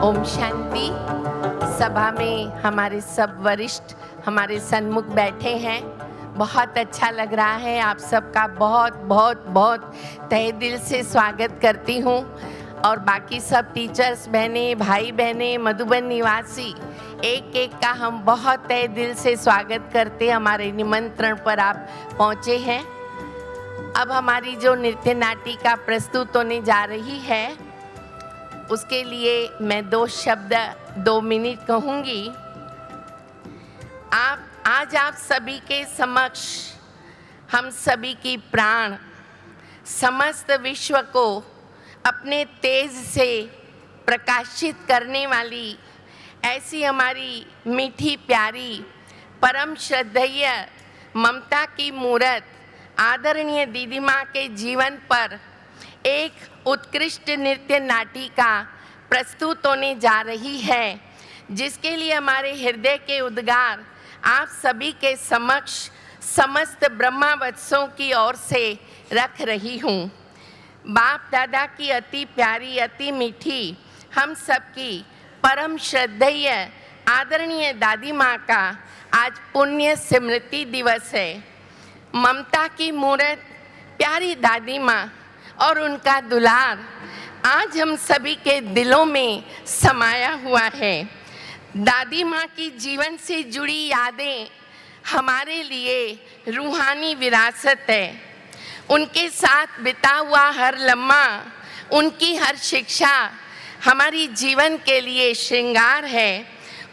ओम शांति। सभा में हमारे सब वरिष्ठ हमारे सन्मुख बैठे हैं। बहुत अच्छा लग रहा है। आप सबका बहुत बहुत बहुत तहे दिल से स्वागत करती हूँ। और बाकी सब टीचर्स बहनें, भाई बहनें, मधुबन निवासी, एक एक का हम बहुत तहे दिल से स्वागत करते। हमारे निमंत्रण पर आप पहुँचे हैं। अब हमारी जो नृत्य नाटिका प्रस्तुत होने जा रही है, उसके लिए मैं 2 शब्द 2 मिनट कहूँगी। आज आप सभी के समक्ष हम सभी की प्राण समस्त विश्व को अपने तेज से प्रकाशित करने वाली ऐसी हमारी मीठी प्यारी परम श्रद्धेय ममता की मूर्त आदरणीय दीदी माँ के जीवन पर एक उत्कृष्ट नृत्य नाटिका प्रस्तुत होने जा रही है, जिसके लिए हमारे हृदय के उद्गार आप सभी के समक्ष समस्त ब्रह्मावत्सों की ओर से रख रही हूँ। बाप दादा की अति प्यारी, अति मीठी, हम सबकी परम श्रद्धेय आदरणीय दादी माँ का आज पुण्य स्मृति दिवस है। ममता की मूर्त प्यारी दादी माँ और उनका दुलार आज हम सभी के दिलों में समाया हुआ है। दादी माँ की जीवन से जुड़ी यादें हमारे लिए रूहानी विरासत है। उनके साथ बिता हुआ हर लम्हा, उनकी हर शिक्षा हमारी जीवन के लिए श्रृंगार है।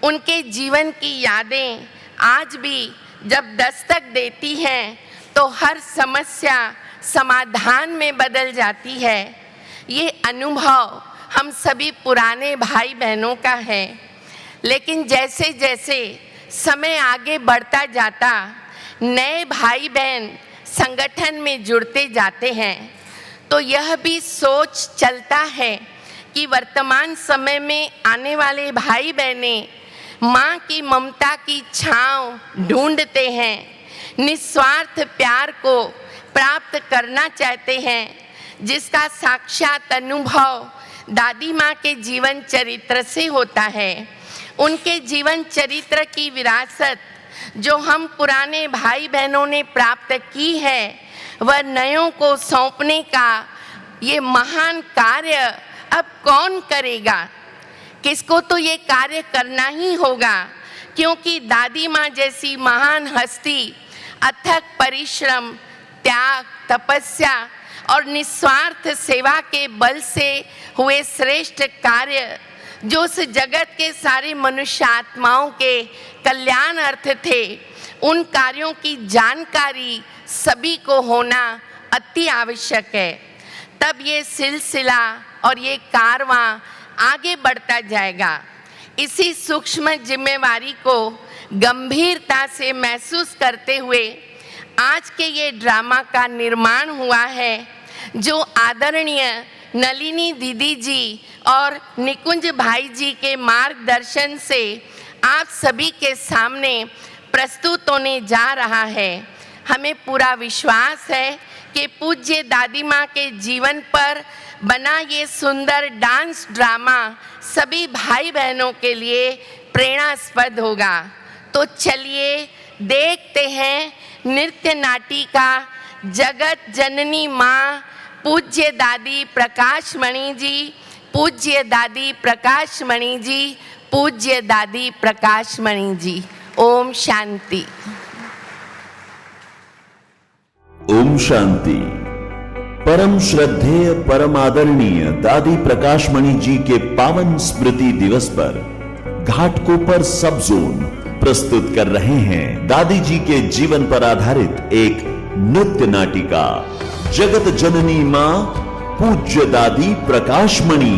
उनके जीवन की यादें आज भी जब दस्तक देती हैं तो हर समस्या समाधान में बदल जाती है। ये अनुभव हम सभी पुराने भाई बहनों का है, लेकिन जैसे जैसे समय आगे बढ़ता जाता, नए भाई बहन संगठन में जुड़ते जाते हैं, तो यह भी सोच चलता है कि वर्तमान समय में आने वाले भाई बहने माँ की ममता की छाँव ढूंढते हैं, निस्वार्थ प्यार को प्राप्त करना चाहते हैं, जिसका साक्षात अनुभव दादी माँ के जीवन चरित्र से होता है। उनके जीवन चरित्र की विरासत जो हम पुराने भाई बहनों ने प्राप्त की है, वह नयों को सौंपने का ये महान कार्य अब कौन करेगा? किसको तो ये कार्य करना ही होगा, क्योंकि दादी माँ जैसी महान हस्ती अथक परिश्रम, त्याग, तपस्या और निस्वार्थ सेवा के बल से हुए श्रेष्ठ कार्य जो उस जगत के सारे मनुष्य आत्माओं के कल्याण अर्थ थे, उन कार्यों की जानकारी सभी को होना अति आवश्यक है। तब ये सिलसिला और ये कारवां आगे बढ़ता जाएगा। इसी सूक्ष्म जिम्मेवारी को गंभीरता से महसूस करते हुए आज के ये ड्रामा का निर्माण हुआ है, जो आदरणीय नलिनी दीदी जी और निकुंज भाई जी के मार्गदर्शन से आप सभी के सामने प्रस्तुत होने जा रहा है। हमें पूरा विश्वास है कि पूज्य दादी माँ के जीवन पर बना ये सुंदर डांस ड्रामा सभी भाई बहनों के लिए प्रेरणास्पद होगा। तो चलिए देखते हैं नृत्य नाटिका जगत जननी माँ पूज्य दादी प्रकाश मणि जी, पूज्य दादी प्रकाश मणि जी, पूज्य दादी प्रकाश मणि जी। ओम शांति। ओम शांति। परम श्रद्धेय परम आदरणीय दादी प्रकाश मणि जी के पावन स्मृति दिवस पर घाटकोपर सब जोन प्रस्तुत कर रहे हैं दादी जी के जीवन पर आधारित एक नृत्य नाटिका जगत जननी मां पूज्य दादी प्रकाश मणि।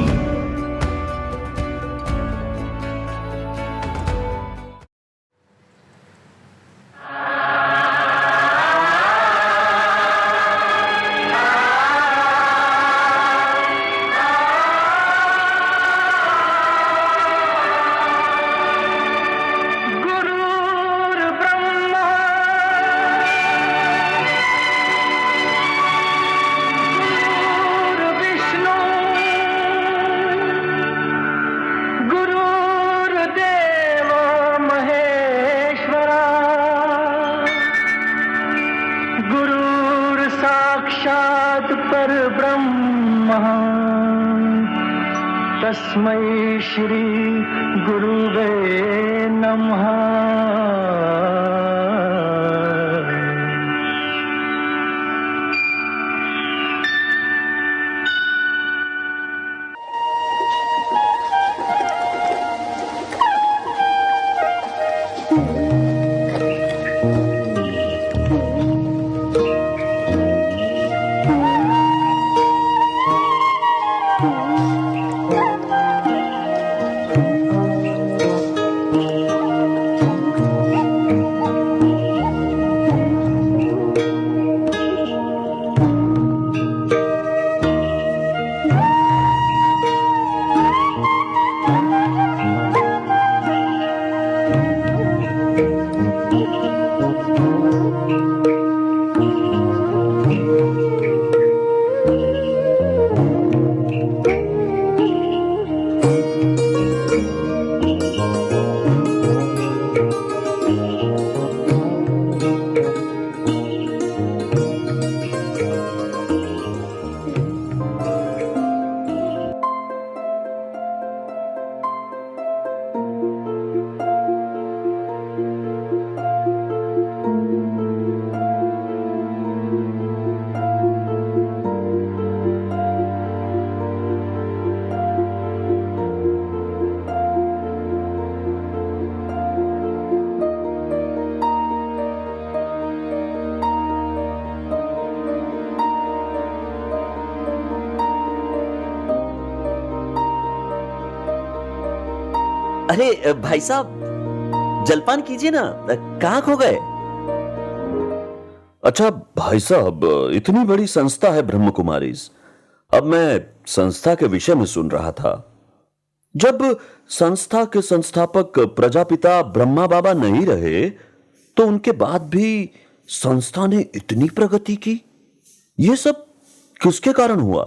तस्मै श्री गुरुवे नमः। अरे भाई साहब, जलपान कीजिए ना, कहाँ खो गए? अच्छा भाई साहब, इतनी बड़ी संस्था है ब्रह्म कुमारीज। अब मैं संस्था के विषय में सुन रहा था। जब संस्था के संस्थापक प्रजापिता ब्रह्मा बाबा नहीं रहे तो उनके बाद भी संस्था ने इतनी प्रगति की। यह सब किसके कारण हुआ?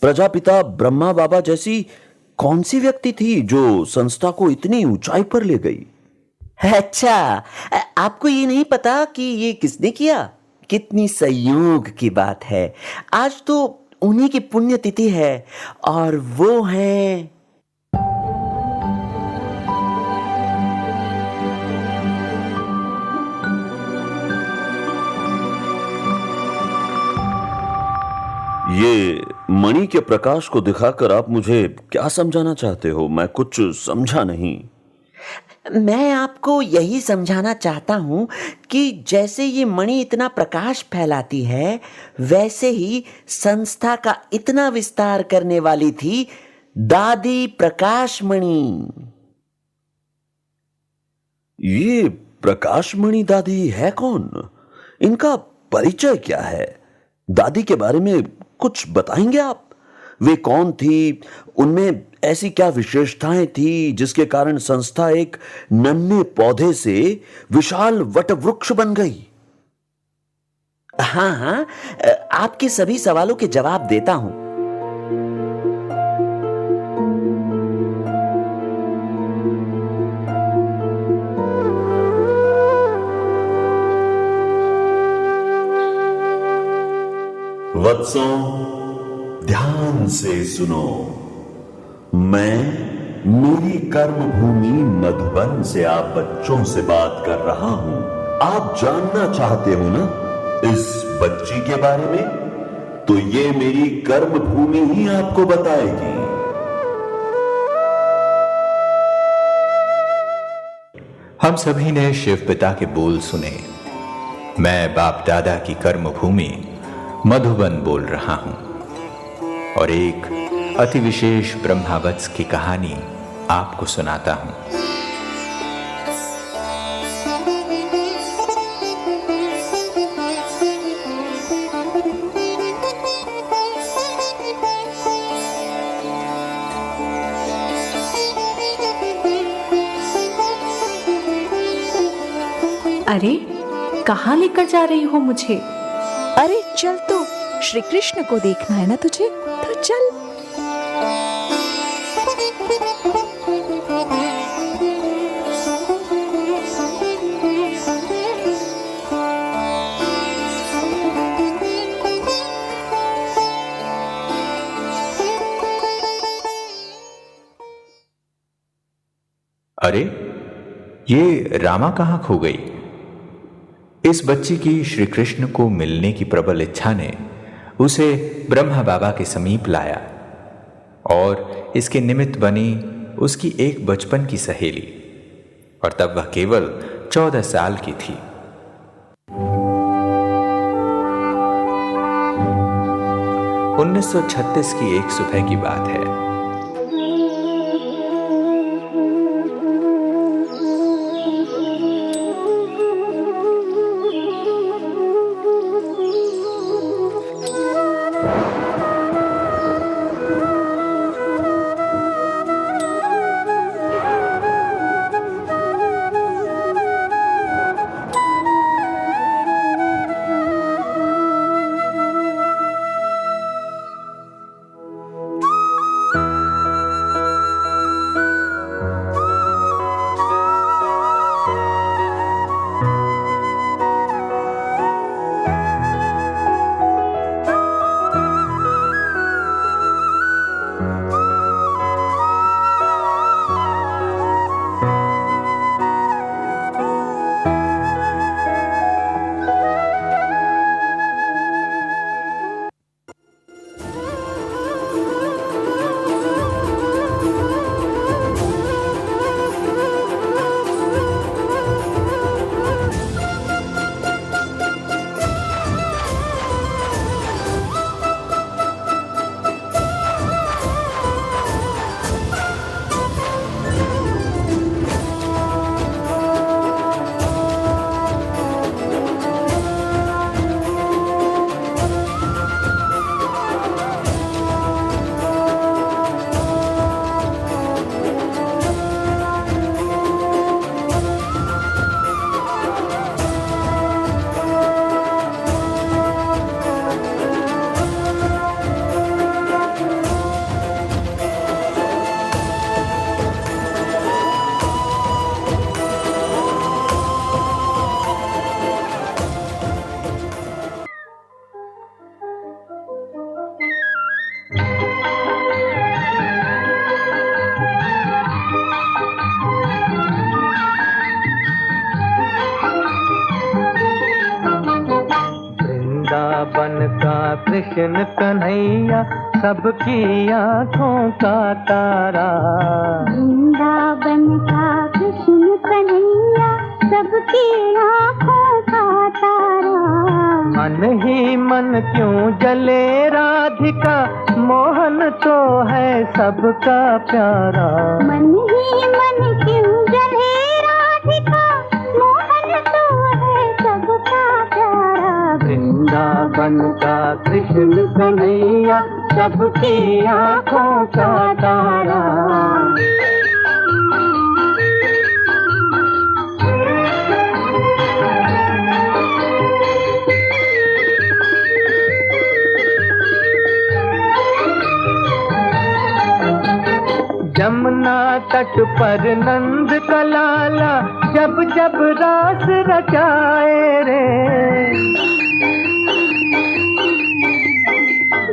प्रजापिता ब्रह्मा बाबा जैसी कौन सी व्यक्ति थी जो संस्था को इतनी ऊंचाई पर ले गई? अच्छा, आपको ये नहीं पता कि ये किसने किया? कितनी संयोग की बात है। आज तो उन्हीं की पुण्यतिथि है और वो हैं ये मणि के प्रकाश को दिखाकर आप मुझे क्या समझाना चाहते हो? मैं कुछ समझा नहीं। मैं आपको यही समझाना चाहता हूं कि जैसे ये मणि इतना प्रकाश फैलाती है, वैसे ही संस्था का इतना विस्तार करने वाली थी दादी प्रकाश मणि। ये प्रकाश मणि दादी है कौन? इनका परिचय क्या है? दादी के बारे में कुछ बताएंगे आप? वे कौन थी? उनमें ऐसी क्या विशेषताएं थी जिसके कारण संस्था एक नन्हे पौधे से विशाल वटवृक्ष बन गई? हाँ हाँ, आपके सभी सवालों के जवाब देता हूं। वत्सों, ध्यान से सुनो। मैं मेरी कर्म भूमि मधुबन से आप बच्चों से बात कर रहा हूं। आप जानना चाहते हो ना इस बच्ची के बारे में? तो ये मेरी कर्म भूमि ही आपको बताएगी। हम सभी ने शिव पिता के बोल सुने। मैं बाप दादा की कर्म भूमि मधुबन बोल रहा हूं और एक अति विशेष ब्रह्मावत्स की कहानी आपको सुनाता हूं। अरे, कहाँ लेकर जा रही हो मुझे? अरे चल, तो श्री कृष्ण को देखना है ना तुझे, तो चल। अरे, ये रामा कहाँ खो गई? इस बच्ची की श्री कृष्ण को मिलने की प्रबल इच्छा ने उसे ब्रह्मा बाबा के समीप लाया और इसके निमित्त बनी उसकी एक बचपन की सहेली, और तब वह केवल 14 साल की थी। – 1936 की एक सुबह की बात है। कृष्ण कन्हैया सबकी आँखों का तारा। वृंदावन का कृष्ण कन्हैया सबकी आँखों का तारा। मन ही मन क्यों जले राधिका, मोहन तो है सबका प्यारा। मन ही मन क्यों जले राधिका, मोहन तो है सबका प्यारा। वृंदावन का कृष्ण कन्हैया सबकी आँखों का तारा। जमुना तट पर नंद का लाला जब जब रास रचाए रे।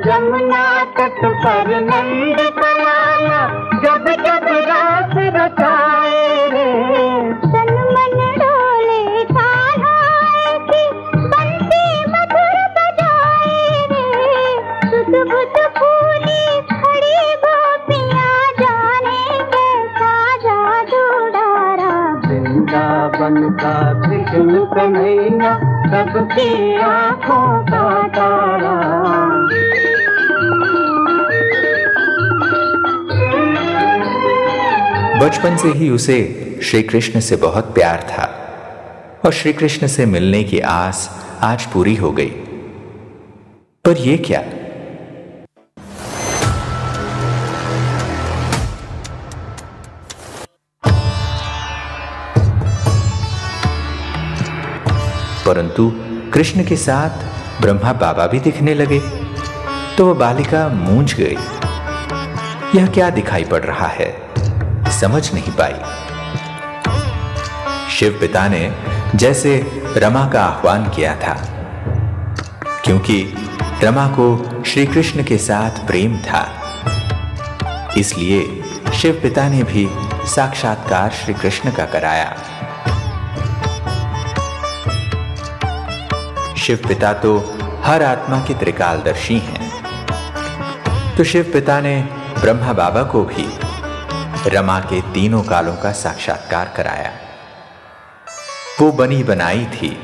जमुना तट पर नंद का लाला जब जब रास रचाए रे। तन मन डोले कान्हाए की बंसी मधुर बजाए रे। सुध बुध फूली खड़ी गोपियाँ जाने कैसा जादू डारा। वृंदावन का कृष्ण कन्हैया सबकी आँखों का तारा। बचपन से ही उसे श्री कृष्ण से बहुत प्यार था और श्री कृष्ण से मिलने की आस आज पूरी हो गई। पर ये क्या? परंतु कृष्ण के साथ ब्रह्मा बाबा भी दिखने लगे तो वह बालिका मूंझ गई। यह क्या दिखाई पड़ रहा है, समझ नहीं पाई। शिव पिता ने जैसे रमा का आह्वान किया था, क्योंकि रमा को श्री कृष्ण के साथ प्रेम था, इसलिए शिव पिता ने भी साक्षात्कार श्री कृष्ण का कराया। शिव पिता तो हर आत्मा के त्रिकालदर्शी हैं, तो शिव पिता ने ब्रह्मा बाबा को भी रमा के तीनों कालों का साक्षात्कार कराया। वो बनी बनाई थी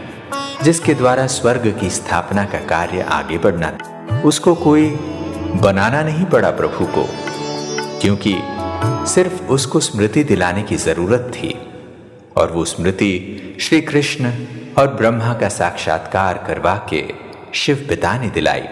जिसके द्वारा स्वर्ग की स्थापना का कार्य आगे बढ़ना था। उसको कोई बनाना नहीं पड़ा प्रभु को, क्योंकि सिर्फ उसको स्मृति दिलाने की जरूरत थी, और वो स्मृति श्री कृष्ण और ब्रह्मा का साक्षात्कार करवा के शिव पिता ने दिलाई।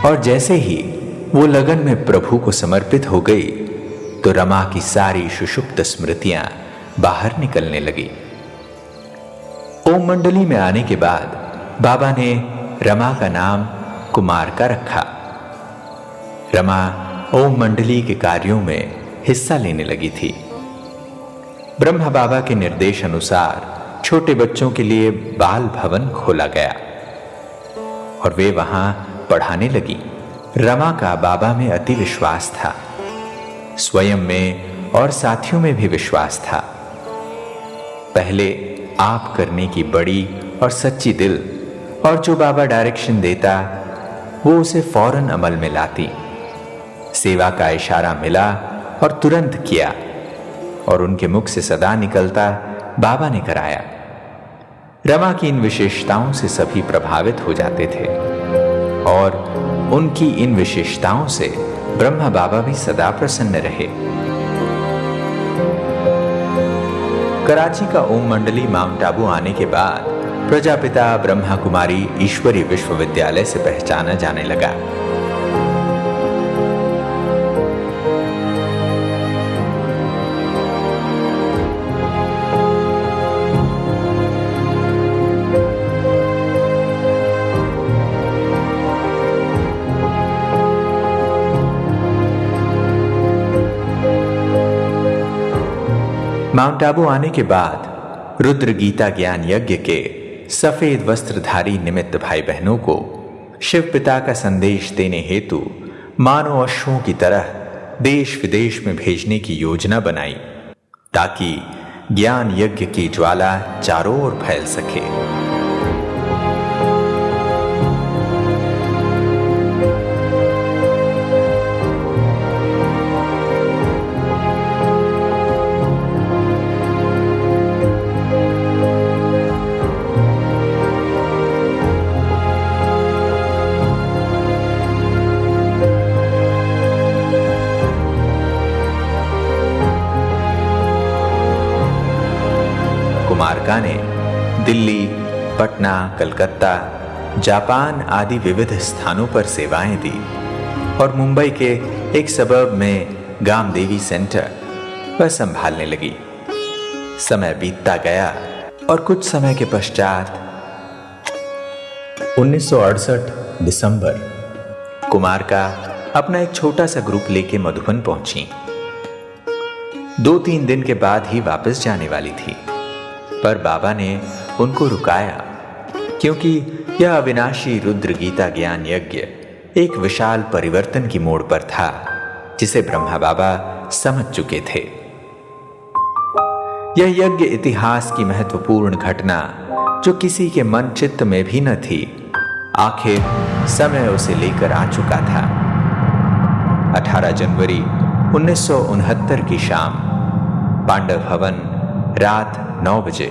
और जैसे ही वो लगन में प्रभु को समर्पित हो गई, तो रमा की सारी सुषुप्त स्मृतियां बाहर निकलने लगी। ओम मंडली में आने के बाद बाबा ने रमा का नाम कुमार का रखा। रमा ओम मंडली के कार्यों में हिस्सा लेने लगी थी। ब्रह्मा बाबा के निर्देश अनुसार छोटे बच्चों के लिए बाल भवन खोला गया और वे वहां पढ़ाने लगी। रमा का बाबा में अति विश्वास था, स्वयं में और साथियों में भी विश्वास था। पहले आप करने की बड़ी और सच्ची दिल, और जो बाबा डायरेक्शन देता वो उसे फौरन अमल में लाती। सेवा का इशारा मिला और तुरंत किया, और उनके मुख से सदा निकलता बाबा ने कराया। रमा की इन विशेषताओं से सभी प्रभावित हो जाते थे, और उनकी इन विशेषताओं से ब्रह्मा बाबा भी सदा प्रसन्न रहे। कराची का ओम मंडली माउंट आबू आने के बाद प्रजापिता ब्रह्मा कुमारी ईश्वरी विश्वविद्यालय से पहचाना जाने लगा। माउंट आबू आने के बाद रुद्र गीता ज्ञान यज्ञ के सफेद वस्त्रधारी निमित्त भाई बहनों को शिव पिता का संदेश देने हेतु मानव अश्वों की तरह देश विदेश में भेजने की योजना बनाई, ताकि ज्ञान यज्ञ की ज्वाला चारों ओर फैल सके। कुमारका ने दिल्ली, पटना, कलकत्ता, जापान आदि विविध स्थानों पर सेवाएं दी, और मुंबई के एक सबर्ब में गामदेवी सेंटर वह संभालने लगी। समय बीतता गया और कुछ समय के पश्चात 1968 दिसंबर कुमारका अपना एक छोटा सा ग्रुप लेके मधुबन पहुंची। 2-3 दिन के बाद ही वापस जाने वाली थी, पर बाबा ने उनको रुकाया, क्योंकि यह अविनाशी रुद्र गीता ज्ञान यज्ञ एक विशाल परिवर्तन की मोड़ पर था, जिसे ब्रह्मा बाबा समझ चुके थे। यह यज्ञ इतिहास की महत्वपूर्ण घटना, जो किसी के मन चित्त में भी न थी, आखिर समय उसे लेकर आ चुका था। 18 जनवरी 1969 की शाम, पांडव भवन, रात 9 बजे।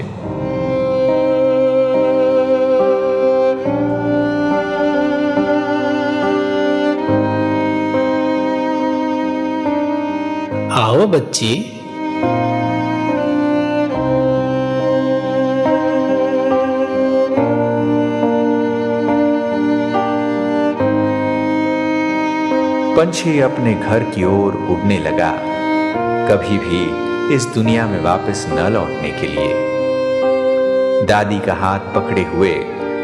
आओ बच्ची। पंछी अपने घर की ओर उड़ने लगा, कभी भी इस दुनिया में वापस न लौटने के लिए। दादी का हाथ पकड़े हुए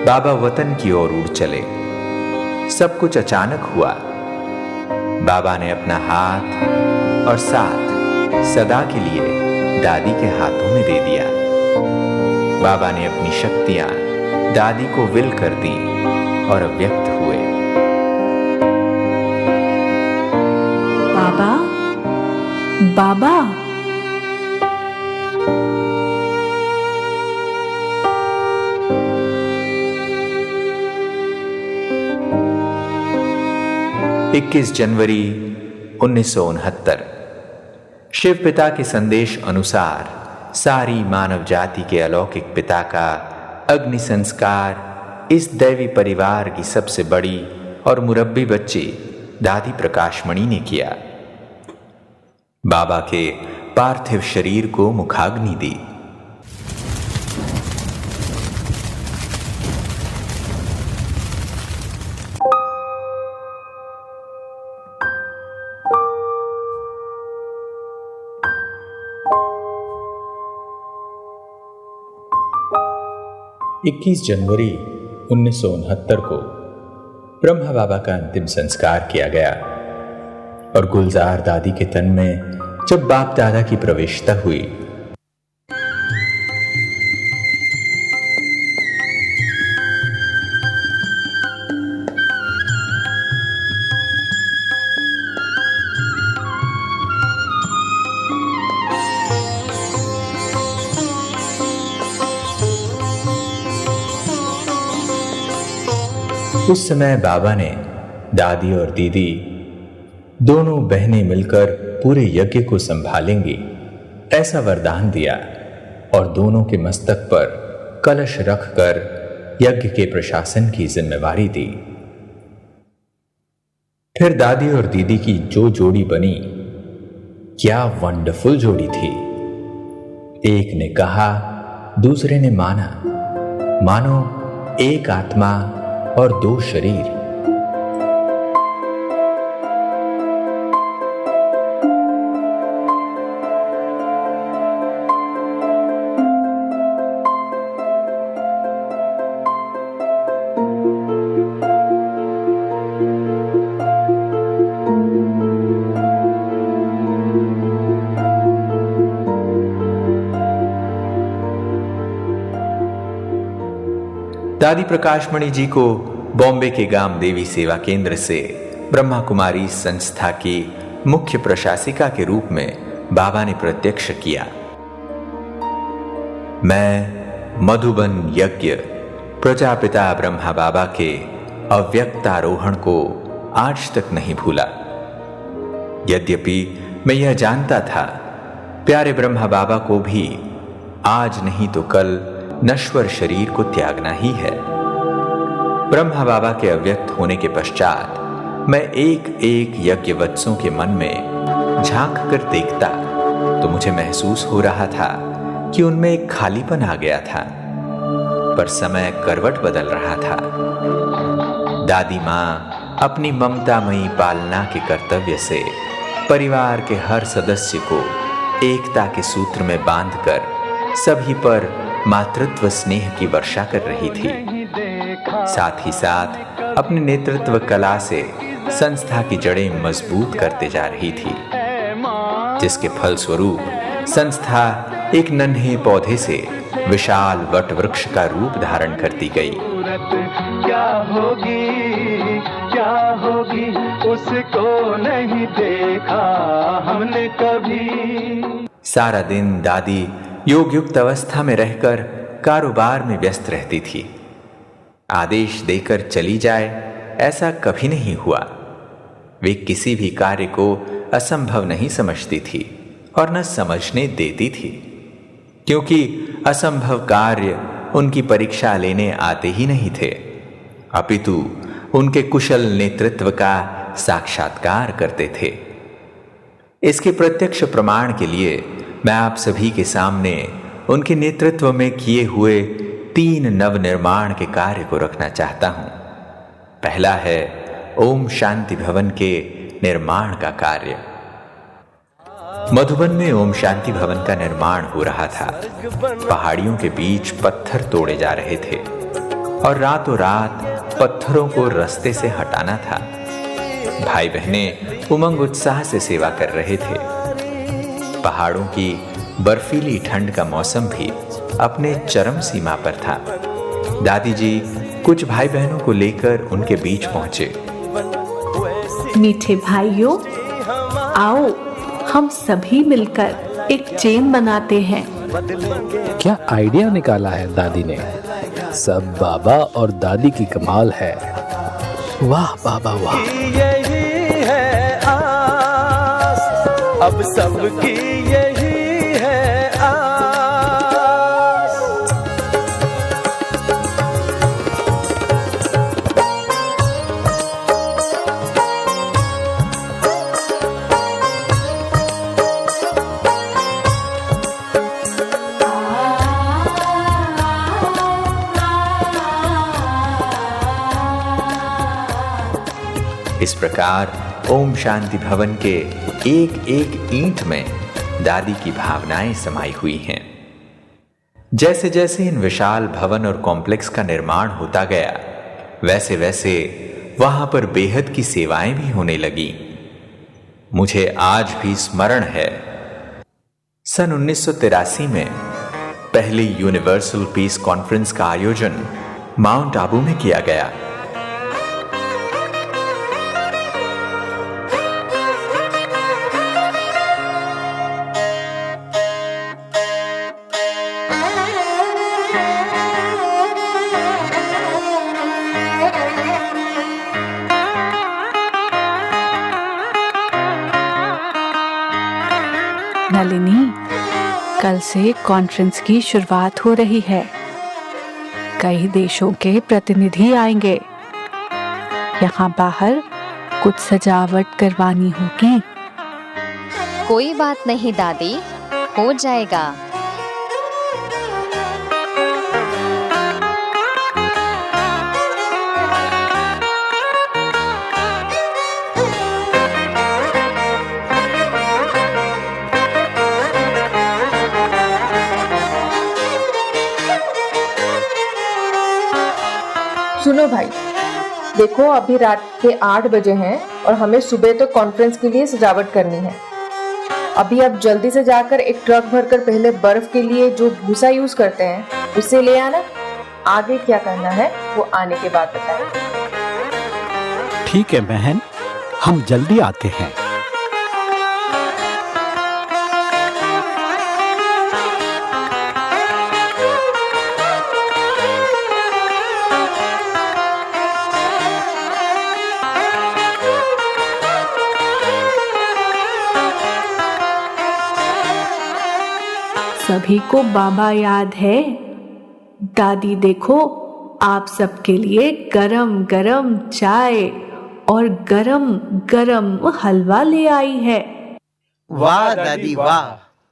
बाबा वतन की ओर उड़ चले। सब कुछ अचानक हुआ। बाबा ने अपना हाथ और साथ सदा के लिए दादी के हाथों में दे दिया। बाबा ने अपनी शक्तियां दादी को विल कर दी और अव्यक्त हुए। बाबा, बाबा। इक्कीस जनवरी 1969। शिव पिता के संदेश अनुसार सारी मानव जाति के अलौकिक पिता का अग्नि संस्कार इस दैवी परिवार की सबसे बड़ी और मुरब्बी बच्ची दादी प्रकाशमणि ने किया। बाबा के पार्थिव शरीर को मुखाग्नि दी। इक्कीस जनवरी 1969 को ब्रह्मा बाबा का अंतिम संस्कार किया गया और गुलजार दादी के तन में जब बाप दादा की प्रवेशता हुई, उस समय बाबा ने दादी और दीदी दोनों बहनें मिलकर पूरे यज्ञ को संभालेंगी ऐसा वरदान दिया और दोनों के मस्तक पर कलश रखकर यज्ञ के प्रशासन की जिम्मेवारी दी। फिर दादी और दीदी की जो जोड़ी बनी, क्या वंडरफुल जोड़ी थी। एक ने कहा, दूसरे ने माना, मानो एक आत्मा और दो शरीर। दादी प्रकाशमणि जी को बॉम्बे के गांव देवी सेवा केंद्र से ब्रह्मा कुमारी संस्था की मुख्य प्रशासिका के रूप में बाबा ने प्रत्यक्ष किया। मैं मधुबन यज्ञ प्रजापिता ब्रह्मा बाबा के अव्यक्तारोहण को आज तक नहीं भूला। यद्यपि मैं यह जानता था, प्यारे ब्रह्मा बाबा को भी आज नहीं तो कल नश्वर शरीर को त्यागना ही है। ब्रह्मा बाबा के अव्यक्त होने के पश्चात मैं एक एक यज्ञवत्सों के मन में झांक कर देखता तो मुझे महसूस हो रहा था कि उनमें एक खालीपन आ गया था, पर समय करवट बदल रहा था। दादी माँ अपनी ममतामयी पालना के कर्तव्य से परिवार के हर सदस्य को एकता के सूत्र में बांधकर सभी पर मातृत्व स्नेह की वर्षा कर रही थी। साथ ही साथ अपने नेतृत्व कला से संस्था की जड़ें मजबूत करते जा रही थी, जिसके फलस्वरूप संस्था एक नन्हे पौधे से विशाल वट वृक्ष का रूप धारण करती गई। क्या होगी उसको नहीं देखा हमने कभी। सारा दिन दादी योग युक्त अवस्था में रहकर कारोबार में व्यस्त रहती थी। आदेश देकर चली जाए ऐसा कभी नहीं हुआ। वे किसी भी कार्य को असंभव नहीं समझती थी और न समझने देती थी, क्योंकि असंभव कार्य उनकी परीक्षा लेने आते ही नहीं थे, अपितु उनके कुशल नेतृत्व का साक्षात्कार करते थे। इसके प्रत्यक्ष प्रमाण के लिए मैं आप सभी के सामने उनके नेतृत्व में किए हुए 3 नवनिर्माण के कार्य को रखना चाहता हूं। पहला है ओम शांति भवन के निर्माण का कार्य। मधुबन में ओम शांति भवन का निर्माण हो रहा था। पहाड़ियों के बीच पत्थर तोड़े जा रहे थे और रातों रात पत्थरों को रास्ते से हटाना था। भाई बहनें उमंग उत्साह से सेवा कर रहे थे। पहाड़ों की बर्फीली ठंड का मौसम भी अपने चरम सीमा पर था। दादी जी कुछ भाई बहनों को लेकर उनके बीच पहुंचे। मीठे भाइयों, आओ हम सभी मिलकर एक चेन बनाते हैं। क्या आइडिया निकाला है दादी ने। सब बाबा और दादी की कमाल है। वाह बाबा वाह। यही है आस, अब सबकी यही है आस। इस प्रकार ओम शांति भवन के एक एक ईंट में दादी की भावनाएं समाई हुई हैं। जैसे जैसे इन विशाल भवन और कॉम्प्लेक्स का निर्माण होता गया, वैसे वैसे वहां पर बेहद की सेवाएं भी होने लगी। मुझे आज भी स्मरण है, सन 1983 में पहली यूनिवर्सल पीस कॉन्फ्रेंस का आयोजन माउंट आबू में किया गया। नलिनी, कल से कॉन्फ्रेंस की शुरुआत हो रही है। कई देशों के प्रतिनिधि आएंगे। यहाँ बाहर कुछ सजावट करवानी होगी। कोई बात नहीं दादी, हो जाएगा। सुनो भाई, देखो अभी रात के 8 बजे हैं और हमें सुबह तक कॉन्फ्रेंस के लिए सजावट करनी है। अभी आप जल्दी से जाकर एक ट्रक भरकर पहले बर्फ के लिए जो भूसा यूज करते हैं उसे ले आना। आगे क्या करना है वो आने के बाद बताएंगे। ठीक है बहन, हम जल्दी आते हैं। सभी को बाबा याद है। दादी देखो, आप सबके लिए गरम गरम चाय और गरम गरम हलवा ले आई है। वाह दादी वाह,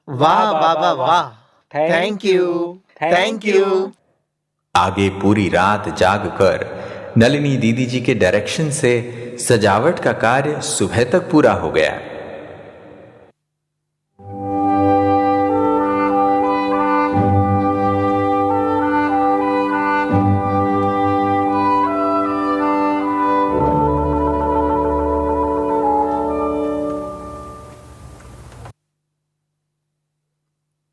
वाह बाबा वाह, थैंक यू, थैंक यू। आगे पूरी रात जागकर नलिनी दीदी जी के डायरेक्शन से सजावट का कार्य सुबह तक पूरा हो गया।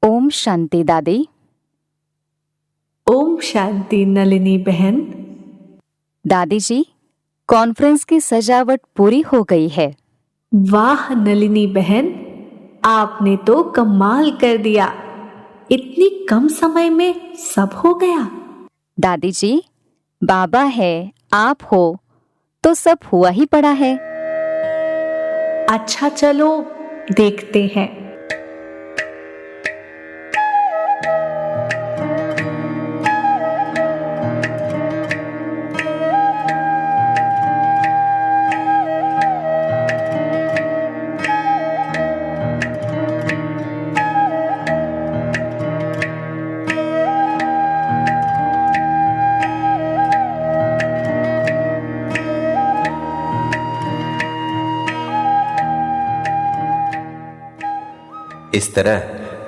ओम शांति दादी। ओम शांति नलिनी बहन। दादी जी, कॉन्फ्रेंस की सजावट पूरी हो गई है। वाह नलिनी बहन, आपने तो कमाल कर दिया। इतनी कम समय में सब हो गया। दादी जी, बाबा है, आप हो, तो सब हुआ ही पड़ा है। अच्छा चलो देखते हैं। इस तरह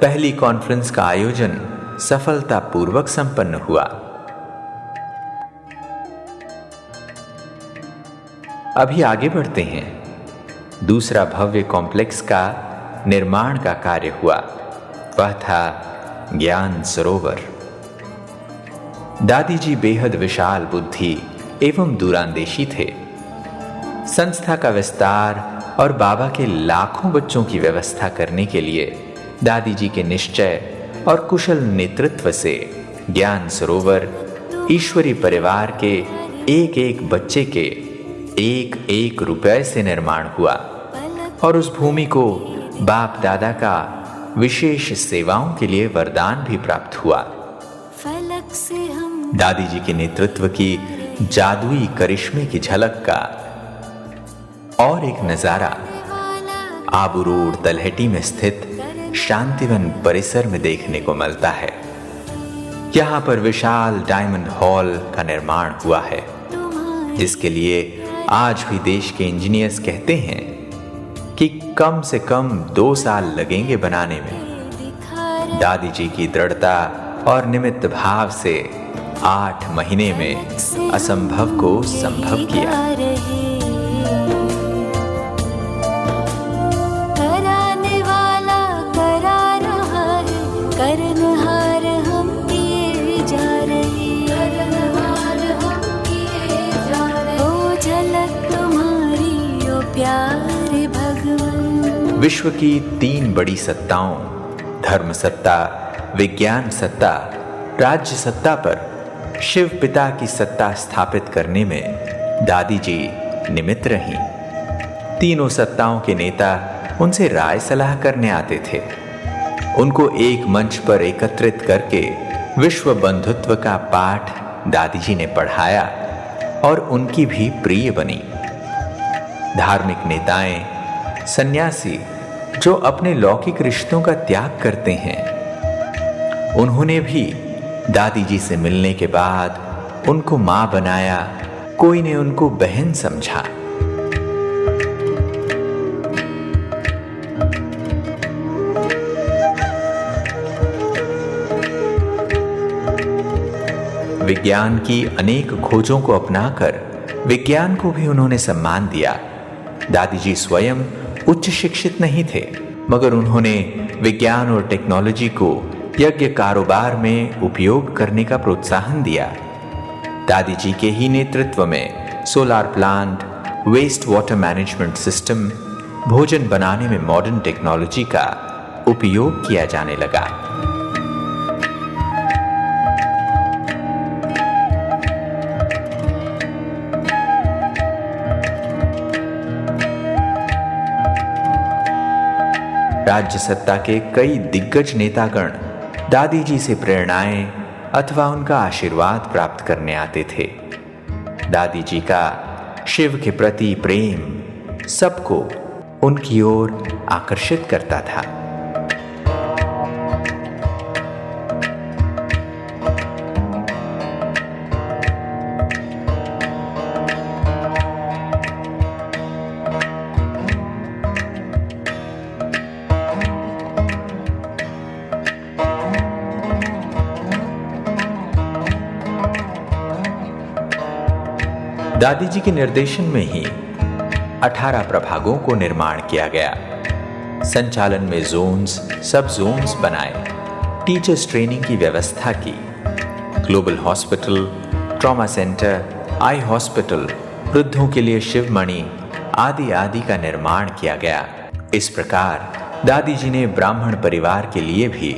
पहली कॉन्फ्रेंस का आयोजन सफलतापूर्वक संपन्न हुआ। अभी आगे बढ़ते हैं। दूसरा भव्य कॉम्प्लेक्स का निर्माण का कार्य हुआ। वह था ज्ञान सरोवर। दादी जी बेहद विशाल बुद्धि एवं दूरांदेशी थे। संस्था का विस्तार और बाबा के लाखों बच्चों की व्यवस्था करने के लिए दादी जी के निश्चय और कुशल नेतृत्व से ज्ञान सरोवर ईश्वरी परिवार के एक एक बच्चे के एक एक रुपए से निर्माण हुआ और उस भूमि को बाप दादा का विशेष सेवाओं के लिए वरदान भी प्राप्त हुआ। दादी जी के नेतृत्व की जादुई करिश्मे की झलक का और एक नजारा आबू रोड तलहटी में स्थित शांतिवन परिसर में देखने को मिलता है। यहाँ पर विशाल डायमंड हॉल का निर्माण हुआ है, जिसके लिए आज भी देश के इंजीनियर्स कहते हैं कि कम से कम 2 साल लगेंगे बनाने में। दादी जी की दृढ़ता और निमित्त भाव से 8 महीने में असंभव को संभव किया। करनहार हम किए जा रहे, ओ झलक तुम्हारी ओ प्यारे भगवान। विश्व की 3 बड़ी सत्ताओं धर्म सत्ता, विज्ञान सत्ता, राज्य सत्ता पर शिव पिता की सत्ता स्थापित करने में दादी जी निमित्त रहीं। तीनों सत्ताओं के नेता उनसे राय सलाह करने आते थे। उनको एक मंच पर एकत्रित करके विश्व बंधुत्व का पाठ दादी जी ने पढ़ाया और उनकी भी प्रिय बनी। धार्मिक नेताएं, सन्यासी जो अपने लौकिक रिश्तों का त्याग करते हैं, उन्होंने भी दादी जी से मिलने के बाद उनको मां बनाया, कोई ने उनको बहन समझा। विज्ञान की अनेक खोजों को अपनाकर विज्ञान को भी उन्होंने सम्मान दिया। दादी जी स्वयं उच्च शिक्षित नहीं थे, मगर उन्होंने विज्ञान और टेक्नोलॉजी को यज्ञ कारोबार में उपयोग करने का प्रोत्साहन दिया। दादी जी के ही नेतृत्व में solar plant, waste water management system, भोजन बनाने में मॉडर्न टेक्नोलॉजी का उपयोग किया जाने लगा। राज्य सत्ता के कई दिग्गज नेतागण दादी जी से प्रेरणाएं अथवा उनका आशीर्वाद प्राप्त करने आते थे। दादी जी का शिव के प्रति प्रेम सबको उनकी ओर आकर्षित करता था। दादी जी के निर्देशन में ही 18 प्रभागों को निर्माण किया गया। संचालन में जोन्स, सब जोन्स बनाए, टीचर्स ट्रेनिंग की व्यवस्था की, global hospital, trauma centre, eye hospital, वृद्धों के लिए शिवमणि आदि आदि का निर्माण किया गया। इस प्रकार दादी जी ने ब्राह्मण परिवार के लिए भी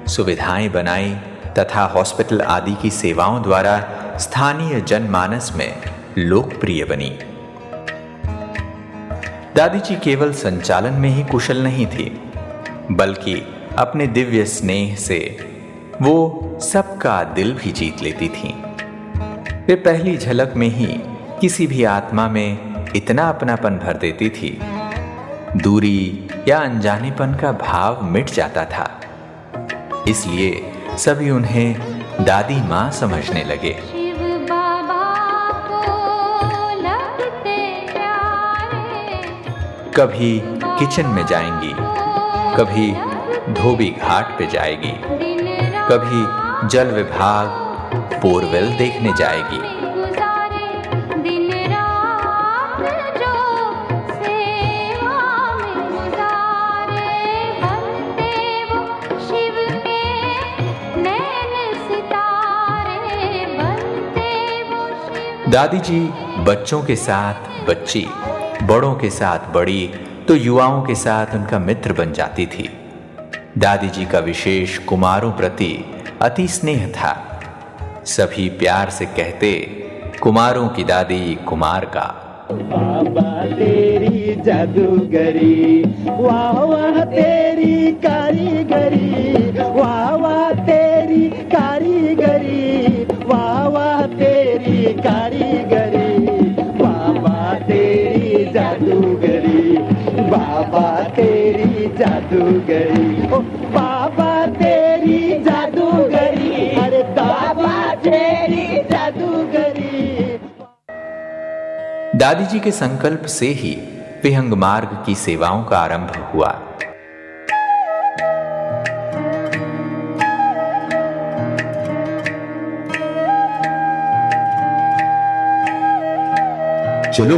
सुविधाएं बनाई तथा हॉस्पिटल आदि की सेवाओं द्वारा स्थानीय जनमानस में लोकप्रिय बनी। दादी जी केवल संचालन में ही कुशल नहीं थी, बल्कि अपने दिव्य स्नेह से वो सबका दिल भी जीत लेती थीं। वे पहली झलक में ही किसी भी आत्मा में इतना अपनापन भर देती थी, दूरी या अनजानेपन का भाव मिट जाता था। इसलिए सभी उन्हें दादी माँ समझने लगे। कभी किचन में जाएंगी, कभी धोबी घाट पे जाएगी, कभी जल विभाग बोरवेल देखने जाएगी। दादी जी बच्चों के साथ बच्ची, बड़ों के साथ बड़ी, तो युवाओं के साथ उनका मित्र बन जाती थी। दादी जी का विशेष कुमारों प्रति अति स्नेह था। सभी प्यार से कहते, कुमारों की दादी कुमार का। बाबा तेरी जादूगरी, वाह वाह तेरी कारीगरी, वाह वाह तेरी कारीगरी, वाह वाह तेरी कारीगरी, बाबा तेरी जादूगरी, बाबा तेरी जादूगरी, ओ बाबा तेरी जादूगरी, अरे बाबा तेरी जादूगरी। दादी जी के संकल्प से ही विहंग मार्ग की सेवाओं का आरंभ हुआ। चलो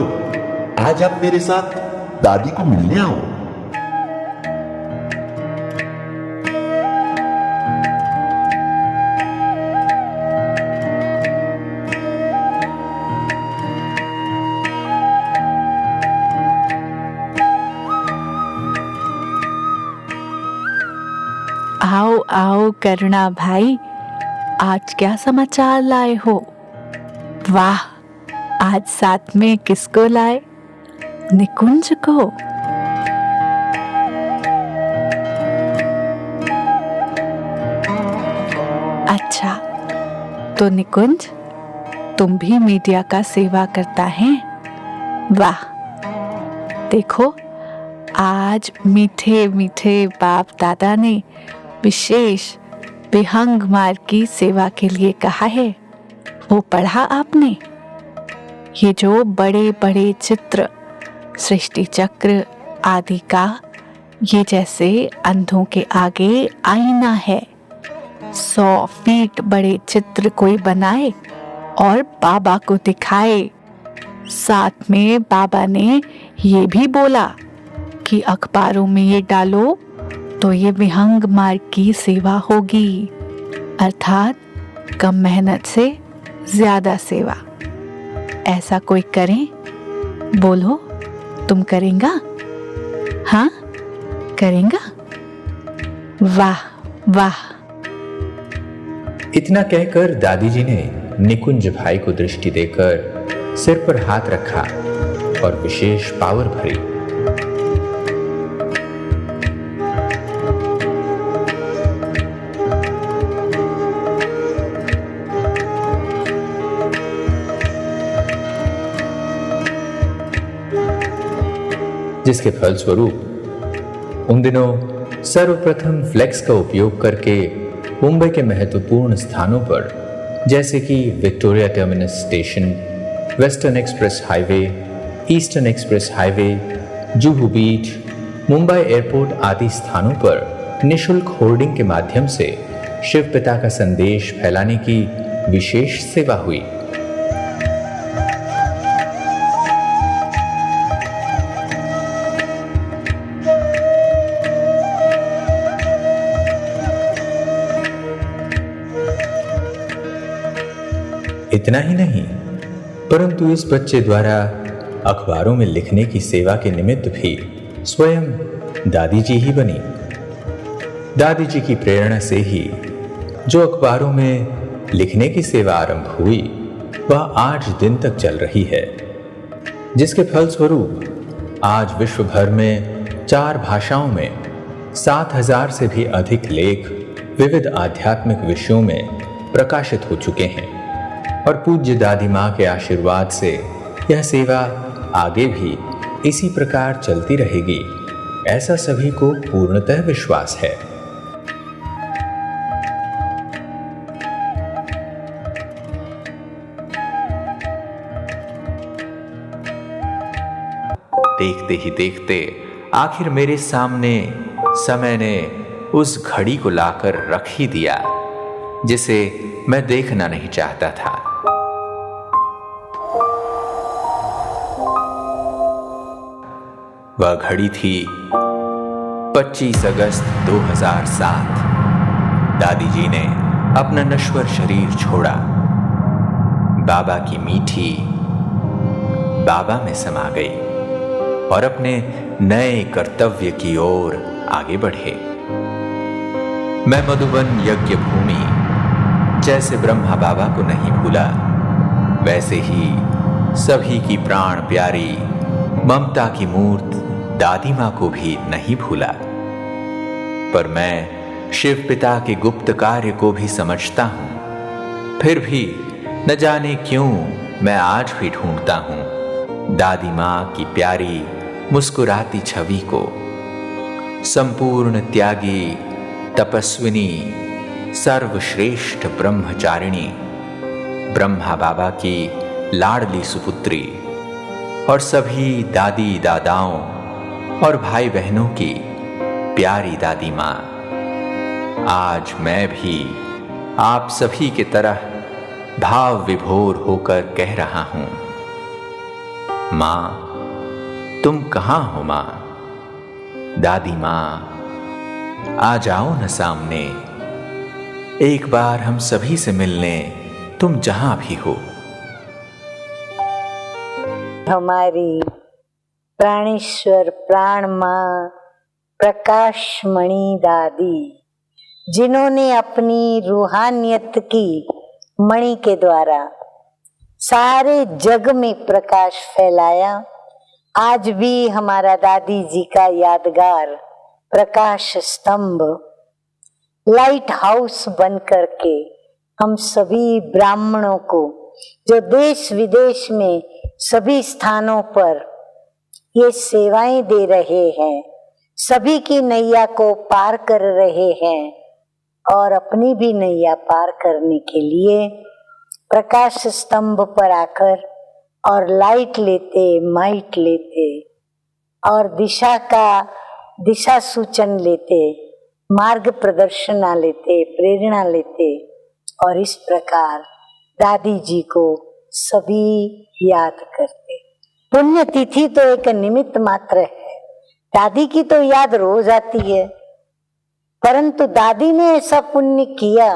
आज आप मेरे साथ दादी को मिलने आओ। आओ आओ करुणा भाई, आज क्या समाचार लाए हो? वाह, आज साथ में किसको लाए? निकुंज को। अच्छा, तो निकुंज तुम भी मीडिया का सेवा करता है? वाह, देखो आज मीठे मीठे बाप दादा ने विशेष विहंग मार्ग की सेवा के लिए कहा है। वो पढ़ा आपने? ये जो बड़े बड़े चित्र, सृष्टि चक्र आदि का, ये जैसे अंधों के आगे आईना है। 100 फीट बड़े चित्र कोई बनाए और बाबा को दिखाए। साथ में बाबा ने ये भी बोला कि अखबारों में ये डालो तो ये विहंग मार्ग की सेवा होगी, अर्थात कम मेहनत से ज्यादा सेवा। ऐसा कोई करे? बोलो, तुम करेंगा? हाँ, करेंगा? वाह वाह। इतना कहकर दादी जी ने निकुंज भाई को दृष्टि देकर सिर पर हाथ रखा और विशेष पावर भरी। जिसके फलस्वरूप उन दिनों सर्वप्रथम फ्लेक्स का उपयोग करके मुंबई के महत्वपूर्ण स्थानों पर, जैसे कि Victoria Terminus station, Western Express Highway, Eastern Express Highway, Juhu beach, Mumbai airport आदि स्थानों पर निशुल्क होर्डिंग के माध्यम से शिव पिता का संदेश फैलाने की विशेष सेवा हुई। इतना ही नहीं, परंतु इस बच्चे द्वारा अखबारों में लिखने की सेवा के निमित्त भी स्वयं दादी जी ही बनी। दादी जी की प्रेरणा से ही जो अखबारों में लिखने की सेवा आरंभ हुई वह 8 दिन तक चल रही है, जिसके फलस्वरूप आज विश्व भर में 4 भाषाओं में 7000 से भी अधिक लेख विविध आध्यात्मिक विषयों में प्रकाशित हो चुके हैं। और पूज्य दादी माँ के आशीर्वाद से यह सेवा आगे भी इसी प्रकार चलती रहेगी, ऐसा सभी को पूर्णतः विश्वास है। देखते ही देखते आखिर मेरे सामने समय ने उस घड़ी को लाकर रख ही दिया जिसे मैं देखना नहीं चाहता था। वह घड़ी थी 25 अगस्त 2007। दादी जी ने अपना नश्वर शरीर छोड़ा, बाबा की मीठी बाबा में समा गई और अपने नए कर्तव्य की ओर आगे बढ़े। मैं मधुबन यज्ञ भूमि जैसे ब्रह्मा बाबा को नहीं भूला, वैसे ही सभी की प्राण प्यारी ममता की मूर्त दादी माँ को भी नहीं भूला। पर मैं शिव पिता के गुप्त कार्य को भी समझता हूं, फिर भी न जाने क्यों मैं आज भी ढूंढता हूं दादी माँ की प्यारी मुस्कुराती छवि को। संपूर्ण त्यागी, तपस्विनी, सर्वश्रेष्ठ ब्रह्मचारिणी, ब्रह्मा बाबा की लाडली सुपुत्री और सभी दादी दादाओं और भाई बहनों की प्यारी दादी माँ। आज मैं भी आप सभी की तरह भाव विभोर होकर कह रहा हूं, माँ तुम कहां हो माँ? दादी माँ आ जाओ न सामने, एक बार हम सभी से मिलने तुम जहां भी हो। हमारी प्राणेश्वर प्राण माँ प्रकाशमणि दादी, जिन्होंने अपनी रूहानियत की मणि के द्वारा सारे जग में प्रकाश फैलाया, आज भी हमारा दादी जी का यादगार प्रकाश स्तंभ लाइट हाउस बन करके हम सभी ब्राह्मणों को जो देश विदेश में सभी स्थानों पर ये सेवाएं दे रहे हैं, सभी की नैया को पार कर रहे हैं और अपनी भी नैया पार करने के लिए प्रकाश स्तंभ पर आकर और लाइट लेते, माइट लेते और दिशा सूचन लेते, मार्ग प्रदर्शना लेते, प्रेरणा लेते और इस प्रकार दादी जी को सभी याद करते। पुण्य तिथि तो एक निमित्त मात्र है, दादी की तो याद रोज आती है, परंतु दादी ने ऐसा पुण्य किया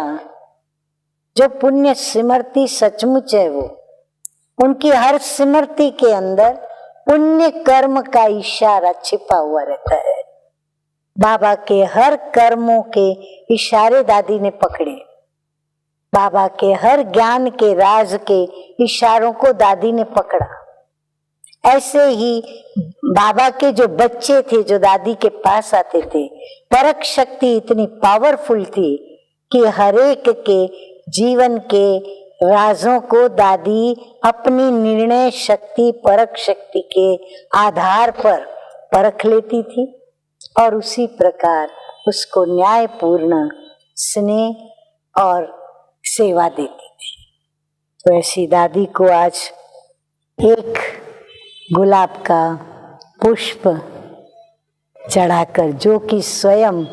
जो पुण्य स्मृति सचमुच है। वो उनकी हर स्मृति के अंदर पुण्य कर्म का इशारा छिपा हुआ रहता है। बाबा के हर कर्मों के इशारे दादी ने पकड़े, बाबा के हर ज्ञान के राज के इशारों को दादी ने पकड़ा। ऐसे ही बाबा के जो बच्चे थे जो दादी के पास आते थे, परख शक्ति इतनी पावरफुल थी कि हरेक के जीवन के राजों को दादी अपनी निर्णय शक्ति, परख शक्ति के आधार पर परख लेती थी और उसी प्रकार उसको न्यायपूर्ण स्नेह और सेवा देती थी। तो ऐसी दादी को आज एक गुलाब का पुष्प चढ़ाकर, जो कि स्वयं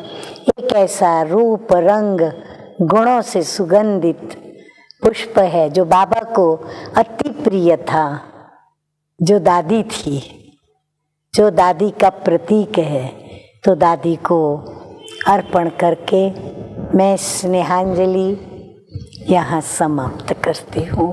एक ऐसा रूप रंग गुणों से सुगंधित पुष्प है जो बाबा को अति प्रिय था, जो दादी थी, जो दादी का प्रतीक है, तो दादी को अर्पण करके मैं स्नेहांजलि यहाँ समाप्त करती हूँ।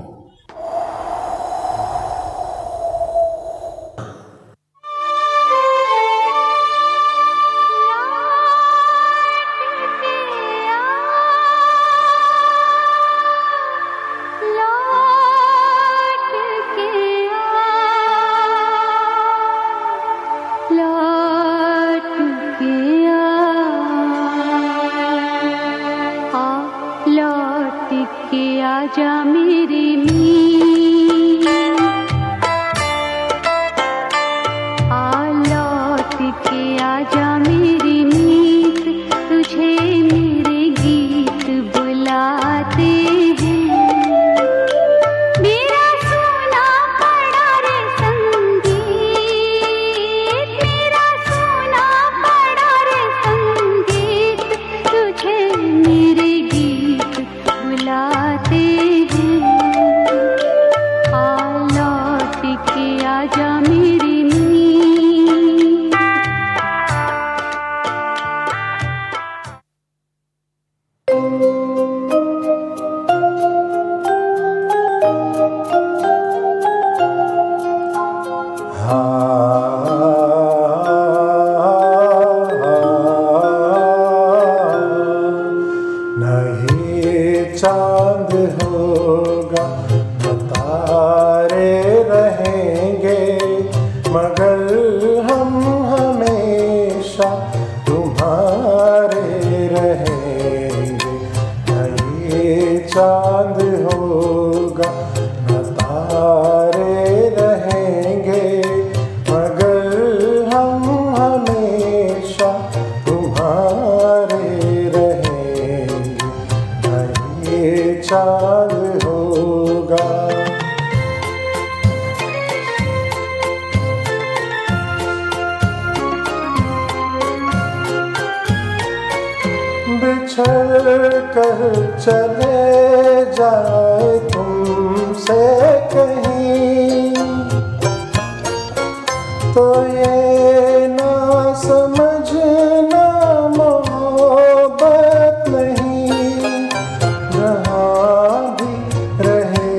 आजा मेरे मीत, आ लौट के आजा मेरी मीत, तुझे मेरे गीत बुलाते हैं। मेरा सोना पड़ा रे संगीत, मेरा सोना पड़ा रे संगीत, तुझे मेरे गीत बुलाते हैं। आ लौट के आजा मेरी नींद। नहीं चांद होगा न तारे रहेंगे, मगर हम हमेशा तुम्हारे रहेंगे। नहीं चांद होगा न तारे रहेंगे, मगर हम हमेशा तुम्हारे रहेंगे। नहीं चांद होगा। बिछड़ कर चले जाए तुमसे कहीं, तो ये ना समझना मोहब्बत नहीं। जहाँ भी रहे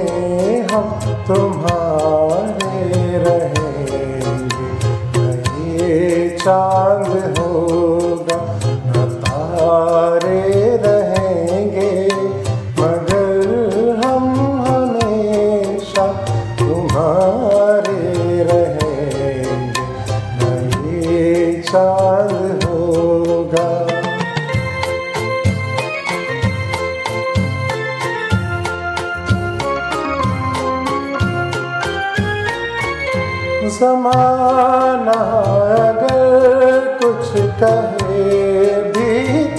हम तुम्हारे रहेंगे। नहीं चांद होगा न तारे रहेंगे, मगर हम हमेशा तुम्हारे रहेंगे। नहीं चांद होगा। ज़माना अगर कुछ कहे भी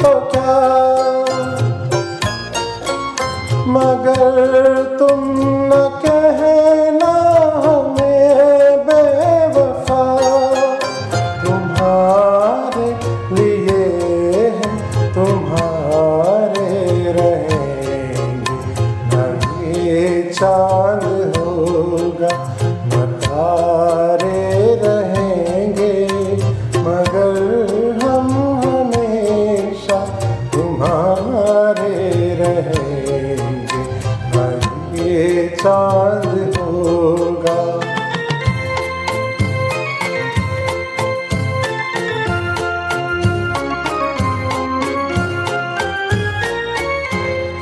तो क्या, मगर तुम न कहना हमें बेवफा। तुम्हारे लिए हम तुम्हारे रहेंगे। नहीं चांद होगा न तारे रहेंगे, मगर हम हमेशा तुम्हारे रहेंगे। नहीं चांद होगा।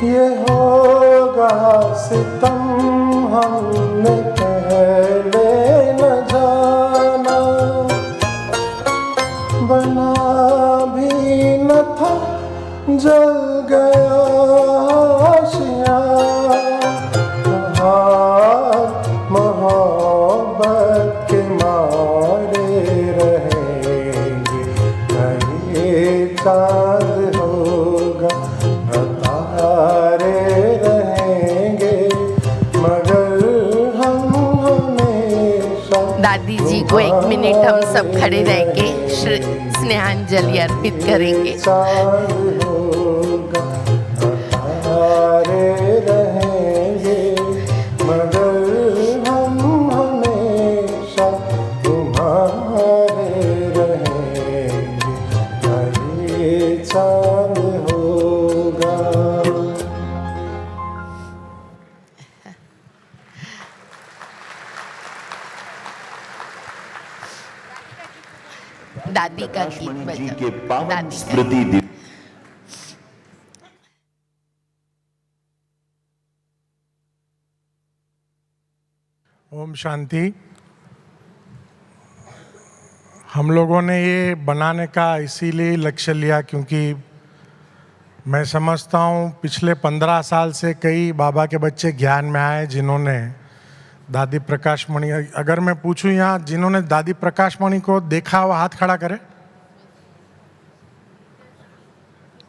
ये होगा सितम हमने पहले न जाना, बना भी न था जल गया आशियाँ। मोहब्बत के मारे रहेंगे। नहीं चांद होगा न तारे रहेंगे, मगर हम हमेशा। दादी जी को 1 मिनट हम सब खड़े रह के स्नेहांजलि अर्पित करेंगे। चांद होगा न तारे रहेंगे, मगर हम हमेशा तुम्हारे रहेंगे। नहीं चांद होगा। दादी का गीत प्रकाशमणि जी बजाओ। के पावन दादी का स्मृति दिवस ओम शांति। हम लोगों ने ये बनाने का इसीलिए लक्ष्य लिया क्योंकि मैं समझता हूँ पिछले 15 साल से कई बाबा के बच्चे ज्ञान में आए जिन्होंने दादी प्रकाश मणि, अगर मैं पूछूं यहाँ जिन्होंने दादी प्रकाश मणि को देखा वो हाथ खड़ा करे।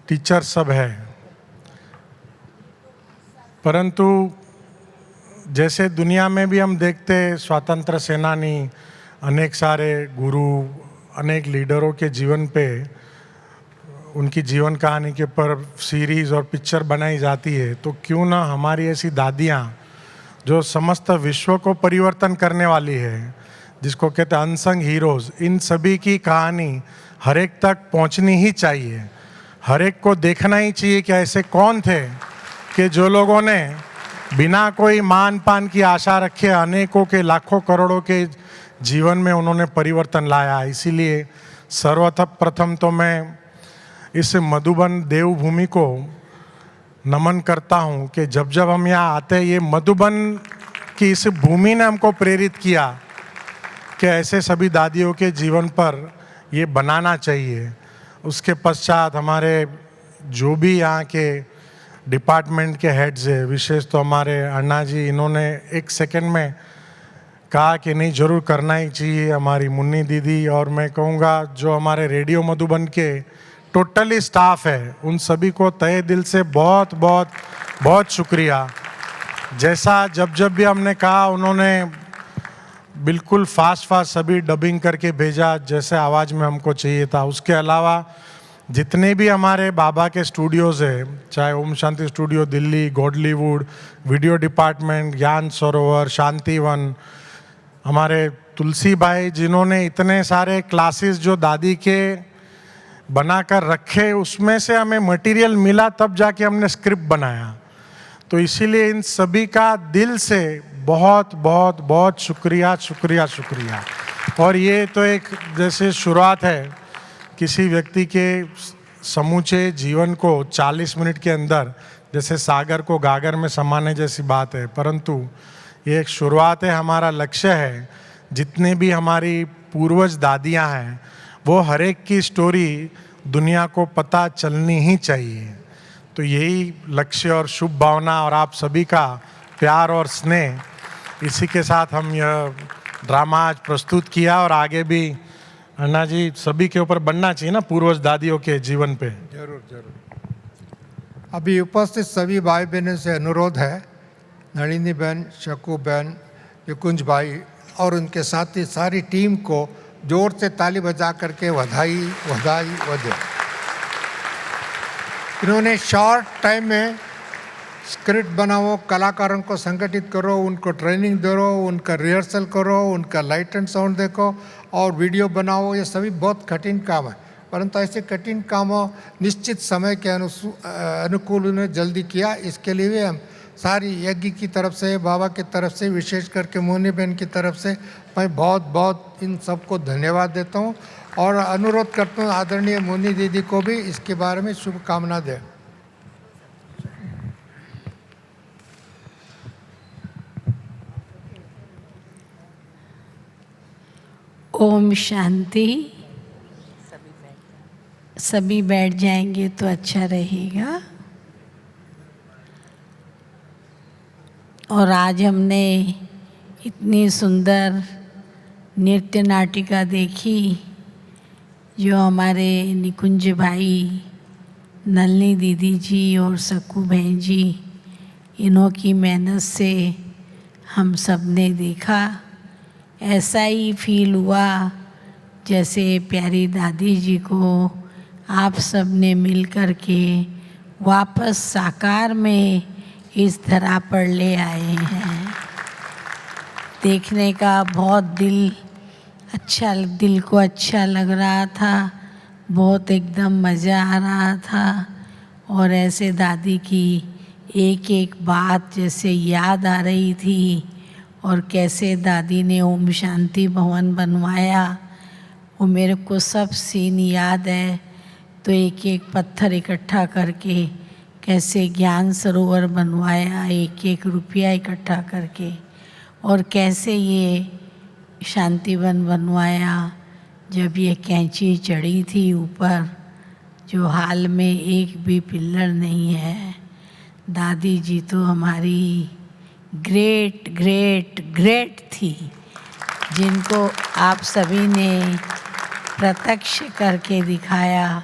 टीचर सब है, परंतु जैसे दुनिया में भी हम देखते स्वतंत्र सेनानी, अनेक सारे गुरु, अनेक लीडरों के जीवन पे, उनकी जीवन कहानी के ऊपर सीरीज और पिक्चर बनाई जाती है, तो क्यों ना हमारी ऐसी दादियाँ जो समस्त विश्व को परिवर्तन करने वाली है, जिसको कहते हैं अनसंग हीरोज, इन सभी की कहानी हर एक तक पहुंचनी ही चाहिए। हर एक को देखना ही चाहिए कि ऐसे कौन थे कि जो लोगों ने बिना कोई मान पान की आशा रखे अनेकों के, लाखों करोड़ों के जीवन में उन्होंने परिवर्तन लाया। इसीलिए सर्वप्रथम तो मैं इस मधुबन देवभूमि को नमन करता हूँ कि जब जब हम यहाँ आते हैं, ये मधुबन की इस भूमि ने हमको प्रेरित किया कि ऐसे सभी दादियों के जीवन पर ये बनाना चाहिए। उसके पश्चात हमारे जो भी यहाँ के डिपार्टमेंट के हेड्स है, विशेष तो हमारे अन्ना जी, इन्होंने एक सेकंड में कहा कि नहीं ज़रूर करना ही चाहिए। हमारी मुन्नी दीदी, और मैं कहूँगा जो हमारे रेडियो मधुबन के टोटली स्टाफ है, उन सभी को तहे दिल से बहुत बहुत बहुत शुक्रिया। जैसा जब जब भी हमने कहा, उन्होंने बिल्कुल फास्ट सभी डबिंग करके भेजा जैसे आवाज़ में हमको चाहिए था। उसके अलावा जितने भी हमारे बाबा के स्टूडियोज़ है, चाहे Om Shanti studio Delhi, Godlywood, video department, Gyan Sarovar, Shantivan, हमारे तुलसी भाई जिन्होंने इतने सारे क्लासेस जो दादी के बनाकर रखे, उसमें से हमें मटेरियल मिला तब जाके हमने स्क्रिप्ट बनाया। तो इसीलिए इन सभी का दिल से बहुत बहुत बहुत शुक्रिया शुक्रिया शुक्रिया। और ये तो एक जैसे शुरुआत है किसी व्यक्ति के समूचे जीवन को 40 मिनट के अंदर जैसे सागर को गागर में समाने जैसी बात है, परंतु ये एक शुरुआत है। हमारा लक्ष्य है जितने भी हमारी पूर्वज दादियाँ हैं, वो हर एक की स्टोरी दुनिया को पता चलनी ही चाहिए। तो यही लक्ष्य और शुभ भावना और आप सभी का प्यार और स्नेह, इसी के साथ हम यह ड्रामा आज प्रस्तुत किया। और आगे भी अन्ना जी सभी के ऊपर बनना चाहिए ना, पूर्वज दादियों के जीवन पे। जरूर जरूर। अभी उपस्थित सभी भाई बहनों से अनुरोध है, नलिनी बहन, शकू बहन, निकुंज भाई और उनके साथी सारी टीम को जोर से ताली बजा करके बधाई बधाई बधाई। इन्होंने शॉर्ट टाइम में स्क्रिप्ट बनाओ, कलाकारों को संगठित करो, उनको ट्रेनिंग दो, उनका रिहर्सल करो, उनका लाइट एंड साउंड देखो और वीडियो बनाओ। ये सभी बहुत कठिन काम है, परंतु ऐसे कठिन कामों निश्चित समय के अनुकूल उन्हें जल्दी किया। इसके लिए भी हम सारी यज्ञ की तरफ से, बाबा की तरफ से, विशेष करके मोनी बहन की तरफ से मैं बहुत बहुत इन सबको धन्यवाद देता हूँ और अनुरोध करता हूँ आदरणीय मोनी दीदी को भी इसके बारे में शुभकामना दें। ओम शांति। सभी बैठ जाएंगे तो अच्छा रहेगा। और आज हमने इतनी सुंदर नृत्य नाटिका देखी जो हमारे निकुंज भाई, नलनी दीदी जी और सकू बहन जी, इन्हों की मेहनत से हम सब ने देखा। ऐसा ही फील हुआ जैसे प्यारी दादी जी को आप सब ने मिल कर के वापस साकार में इस धरा पर ले आए हैं। देखने का बहुत दिल को अच्छा लग रहा था, बहुत एकदम मज़ा आ रहा था। और ऐसे दादी की एक एक बात जैसे याद आ रही थी, और कैसे दादी ने ओम शांति भवन बनवाया, वो मेरे को सब सीन याद है। तो एक एक पत्थर इकट्ठा करके कैसे ज्ञान सरोवर बनवाया, एक एक रुपया इकट्ठा करके, और कैसे ये शांतिवन बनवाया जब ये कैंची चढ़ी थी ऊपर, जो हाल में एक भी पिल्लर नहीं है। दादी जी तो हमारी ग्रेट ग्रेट ग्रेट थी, जिनको आप सभी ने प्रत्यक्ष करके दिखाया।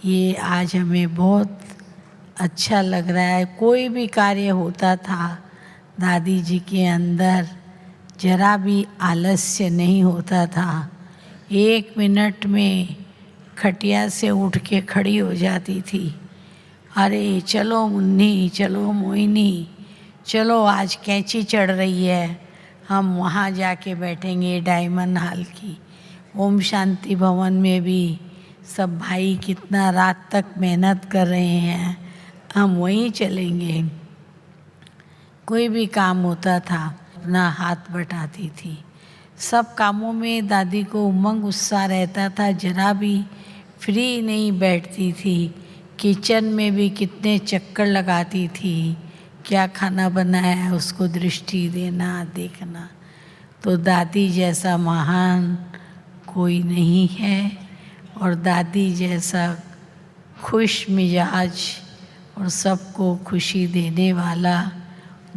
ये आज हमें बहुत अच्छा लग रहा है। कोई भी कार्य होता था, दादी जी के अंदर जरा भी आलस्य नहीं होता था। 1 मिनट में खटिया से उठ के खड़ी हो जाती थी। अरे चलो मुन्नी, चलो मोहिनी, चलो आज कैंची चढ़ रही है, हम वहाँ जाके बैठेंगे डायमंड हॉल की। ओम शांति भवन में भी सब भाई कितना रात तक मेहनत कर रहे हैं, हम वहीं चलेंगे। कोई भी काम होता था अपना हाथ बटाती थी। सब कामों में दादी को उमंग उत्साह रहता था, जरा भी फ्री नहीं बैठती थी। किचन में भी कितने चक्कर लगाती थी, क्या खाना बनाया है उसको दृष्टि देना, देखना। तो दादी जैसा महान कोई नहीं है, और दादी जैसा खुश मिजाज और सबको खुशी देने वाला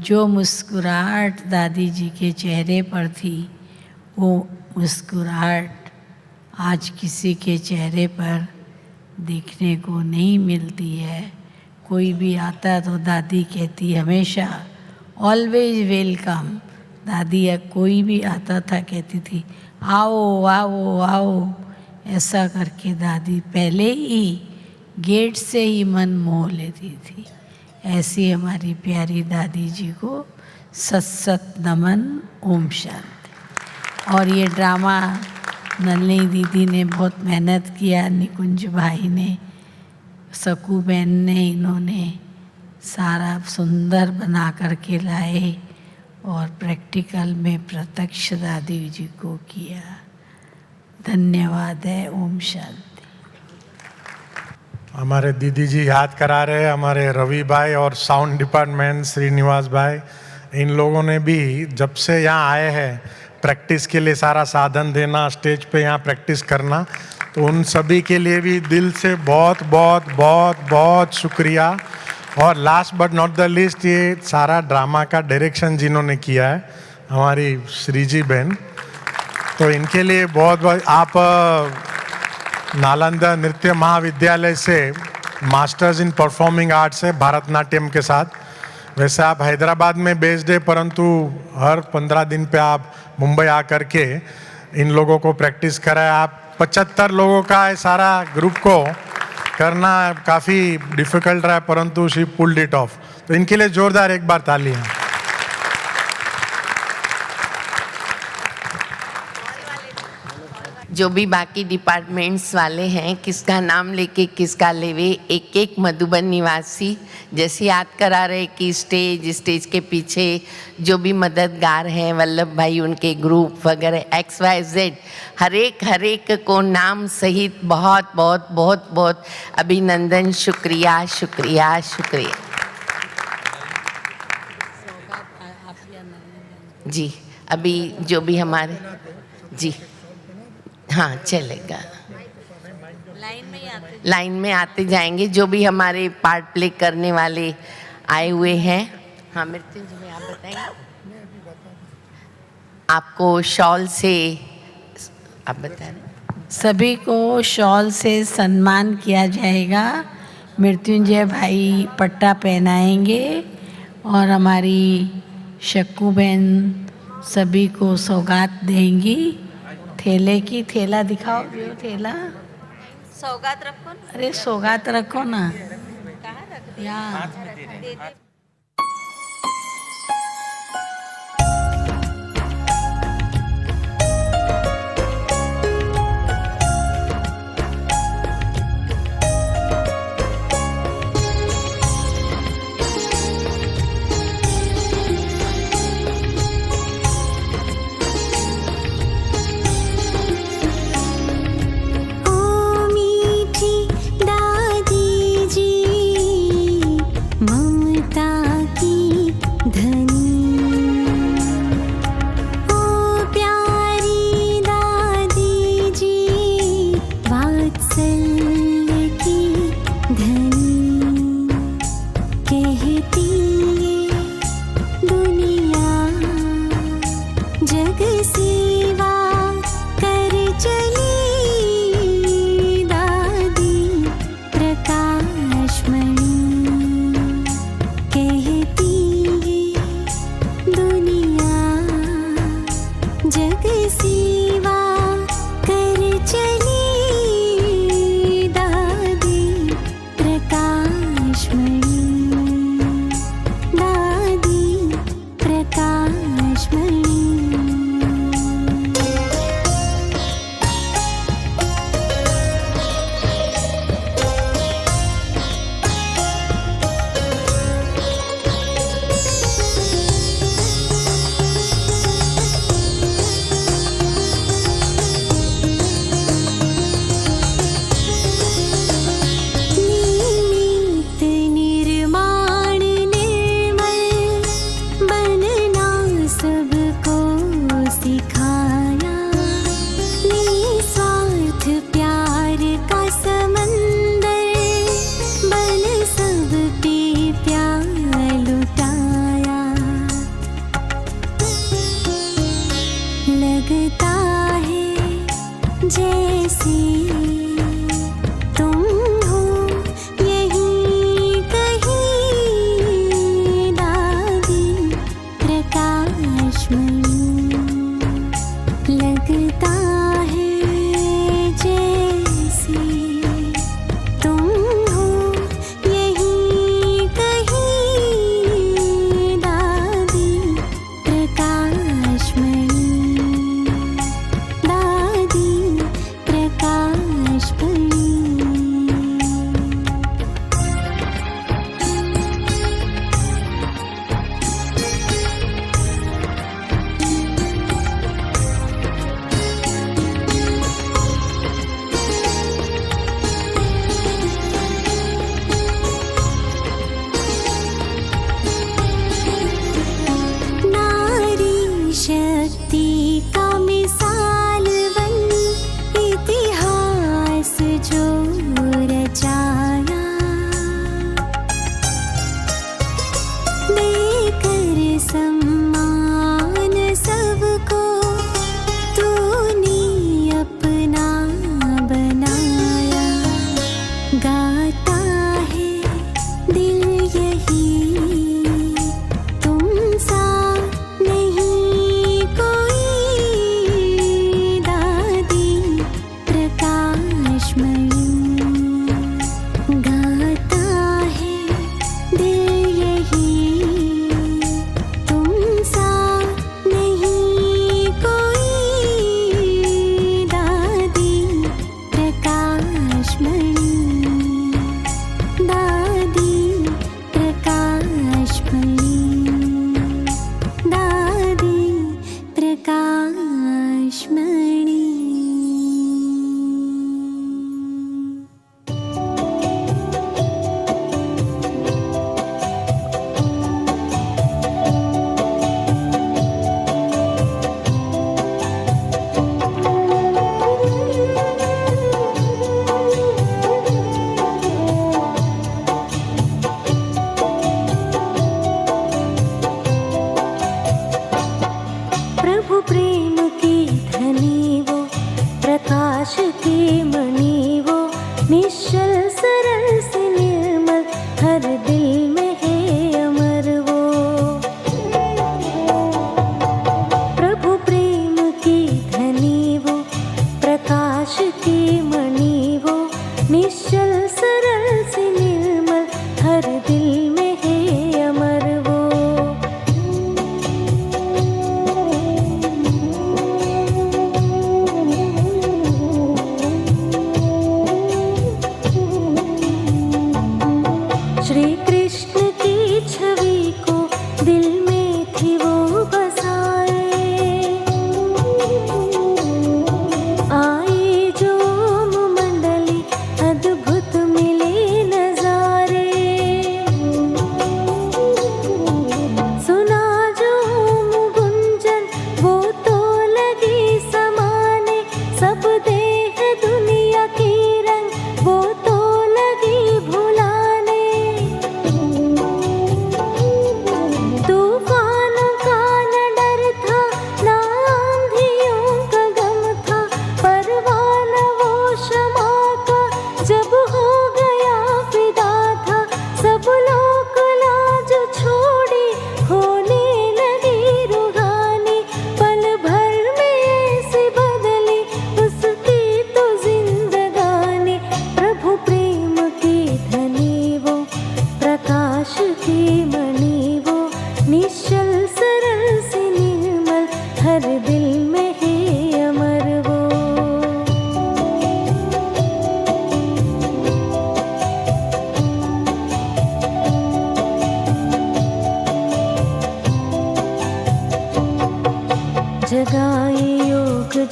जो मुस्कुराहट दादी जी के चेहरे पर थी, वो मुस्कुराहट आज किसी के चेहरे पर देखने को नहीं मिलती है। कोई भी आता तो दादी कहती हमेशा ऑलवेज वेलकम। दादी या कोई भी आता था कहती थी आओ आओ आओ, ऐसा करके दादी पहले ही गेट से ही मन मोह लेती थी। ऐसी हमारी प्यारी दादी जी को सत सत नमन, ओम शांति। और ये ड्रामा नलिनी दीदी ने बहुत मेहनत किया, निकुंज भाई ने, सकू बहन ने, इन्होंने सारा सुंदर बना करके लाए और प्रैक्टिकल में प्रत्यक्ष दादी जी को किया। धन्यवाद है। ओम शांति। हमारे दीदी जी याद करा रहे हैं, हमारे रवि भाई और साउंड डिपार्टमेंट श्रीनिवास भाई, इन लोगों ने भी जब से यहाँ आए हैं प्रैक्टिस के लिए सारा साधन देना, स्टेज पे यहाँ प्रैक्टिस करना, तो उन सभी के लिए भी दिल से बहुत बहुत बहुत बहुत शुक्रिया। और last but not the list, ये सारा ड्रामा का डायरेक्शन जिन्होंने किया है हमारी श्रीजी बहन, तो इनके लिए बहुत बहुत। आप नालंदा नृत्य महाविद्यालय से मास्टर्स इन परफॉर्मिंग आर्ट्स है भरतनाट्यम के साथ। वैसे आप हैदराबाद में बेस्ड है, परंतु हर 15 दिन पे आप मुंबई आकर के इन लोगों को प्रैक्टिस कराए। आप 75 लोगों का है सारा ग्रुप को करना काफ़ी डिफिकल्ट रहा है, परंतु शी पुल्ड इट ऑफ। तो इनके लिए जोरदार एक बार तालियां। जो भी बाकी डिपार्टमेंट्स वाले हैं, किसका नाम लेके किसका लेवे, एक एक मधुबन निवासी जैसे याद करा रहे कि स्टेज के पीछे जो भी मददगार हैं, वल्लभ भाई, उनके ग्रुप वगैरह XYZ, हर एक को नाम सहित बहुत बहुत बहुत बहुत अभिनंदन, शुक्रिया शुक्रिया शुक्रिया। जी अभी जो भी हमारे जी हाँ चलेगा, लाइन में आते जाएंगे जो भी हमारे पार्ट प्ले करने वाले आए हुए हैं। हाँ मृत्युंजय जी आप बताएंगे, आपको शॉल से आप बता रहे, सभी को शॉल से सम्मान किया जाएगा। मृत्युंजय भाई पट्टा पहनाएंगे और हमारी शक्कू बहन सभी को सौगात देंगी। थैले की, थैला दिखाओ, जो थैला सौगात रखो ना। अरे सौगात रखो ना, कहाँ रख यहाँ। ममता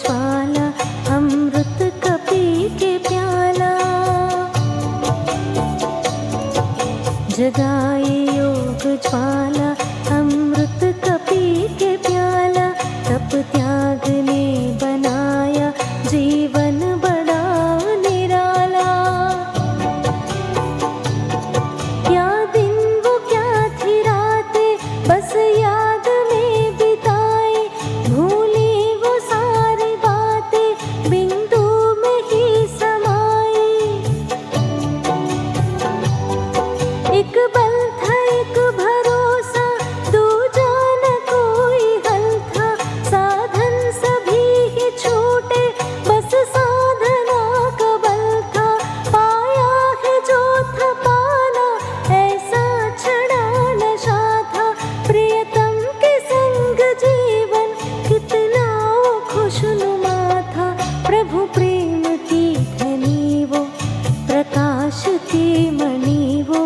ज्वाला अमृत कपी के प्याला जगाए योग ज्वाला अमृत कपी के प्याला तप त्याग ने बनाया जीवन बड़ा निराला क्या दिन वो क्या थी रातें बस याद में बिताए भूली वो सारी बातें बिंदु में ही समाई एक बल था एक भरोसा दूजा न कोई हल था साधन सभी ही छूटे बस साधना का बल था पाया है जो था पाना ऐसा छड़ा नशा था प्रियतम के संग जीवन कितना वो खुशनुमा था प्रभु प्रेम की धनी वो प्रकाश की मणि वो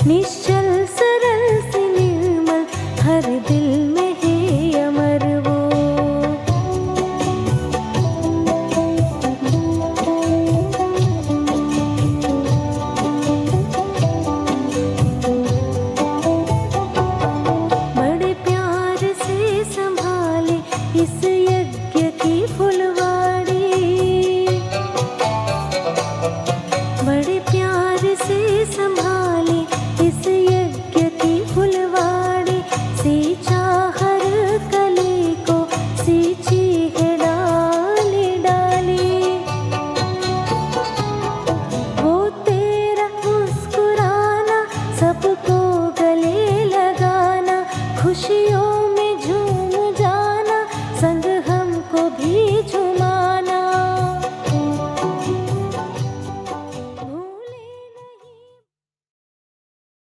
निश्चल सरल से निर्मल हर दिल में है अमर वो बड़े प्यार से संभाले इस यज्ञ की फुलवाड़ी बड़े प्यार से संभाले इस यज्ञ की फुलवाड़ी सींचा हर कली को सींची है डाली डाली वो तेरा मुस्कुराना सबको गले लगाना खुशियों में झूम जाना संग